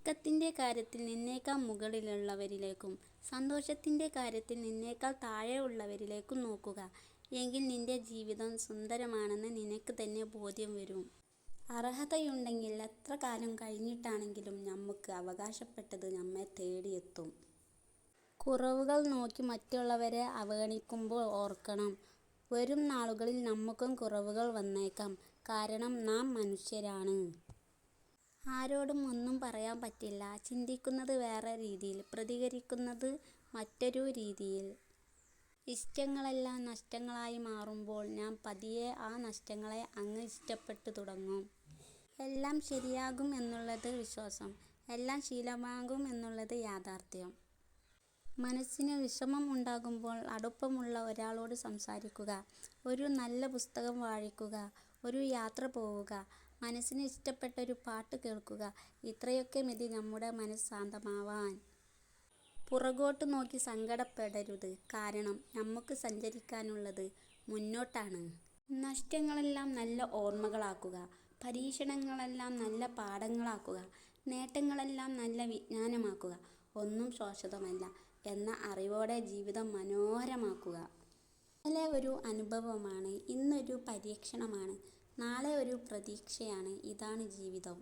ദുഃഖത്തിൻ്റെ കാര്യത്തിൽ നിന്നേക്കാൾ മുകളിലുള്ളവരിലേക്കും സന്തോഷത്തിൻ്റെ കാര്യത്തിൽ നിന്നേക്കാൾ താഴെയുള്ളവരിലേക്കും നോക്കുക. എങ്കിൽ നിന്റെ ജീവിതം സുന്ദരമാണെന്ന് നിനക്ക് തന്നെ ബോധ്യം വരും. അർഹതയുണ്ടെങ്കിൽ എത്ര കാലം കഴിഞ്ഞിട്ടാണെങ്കിലും നമുക്ക് അവകാശപ്പെട്ടത് നമ്മെ തേടിയെത്തും. കുറവുകൾ നോക്കി മറ്റുള്ളവരെ അവഗണിക്കുമ്പോൾ ഓർക്കണം, വരും നാളുകളിൽ നമുക്കും കുറവുകൾ വന്നേക്കാം. കാരണം നാം മനുഷ്യരാണ്. ആരോടും ഒന്നും പറയാൻ പറ്റില്ല. ചിന്തിക്കുന്നത് വേറെ രീതിയിൽ, പ്രതികരിക്കുന്നത് മറ്റൊരു രീതിയിൽ. ഇഷ്ടങ്ങളെല്ലാം നഷ്ടങ്ങളായി മാറുമ്പോൾ ഞാൻ പതിയെ ആ നഷ്ടങ്ങളെ അങ്ങ് ഇഷ്ടപ്പെട്ടു തുടങ്ങും. എല്ലാം ശരിയാകും എന്നുള്ളത് വിശ്വാസം, എല്ലാം ശീലമാകും എന്നുള്ളത് യാഥാർത്ഥ്യം. മനസ്സിന് വിഷമം ഉണ്ടാകുമ്പോൾ അടുപ്പമുള്ള ഒരാളോട് സംസാരിക്കുക, ഒരു നല്ല പുസ്തകം വായിക്കുക, ഒരു യാത്ര പോവുക, മനസ്സിന് ഇഷ്ടപ്പെട്ട ഒരു പാട്ട് കേൾക്കുക. ഇത്രയൊക്കെ മതി നമ്മുടെ മനസ്സ് ശാന്തമാവാൻ. പുറകോട്ട് നോക്കി സങ്കടപ്പെടരുത്. കാരണം നമുക്ക് സഞ്ചരിക്കാനുള്ളത് മുന്നോട്ടാണ്. നഷ്ടങ്ങളെല്ലാം നല്ല ഓർമ്മകളാക്കുക, പരീക്ഷണങ്ങളെല്ലാം നല്ല പാഠങ്ങളാക്കുക, നേട്ടങ്ങളെല്ലാം നല്ല വിജ്ഞാനമാക്കുക. ഒന്നും ശാശ്വതമല്ല എന്ന അറിവോടെ ജീവിതം മനോഹരമാക്കുക. ഇന്നലെ ഒരു അനുഭവമാണ്, ഇന്നൊരു പരീക്ഷണമാണ്, നാളെ ഒരു പ്രതീക്ഷയാണ്. ഇതാണ് ജീവിതം.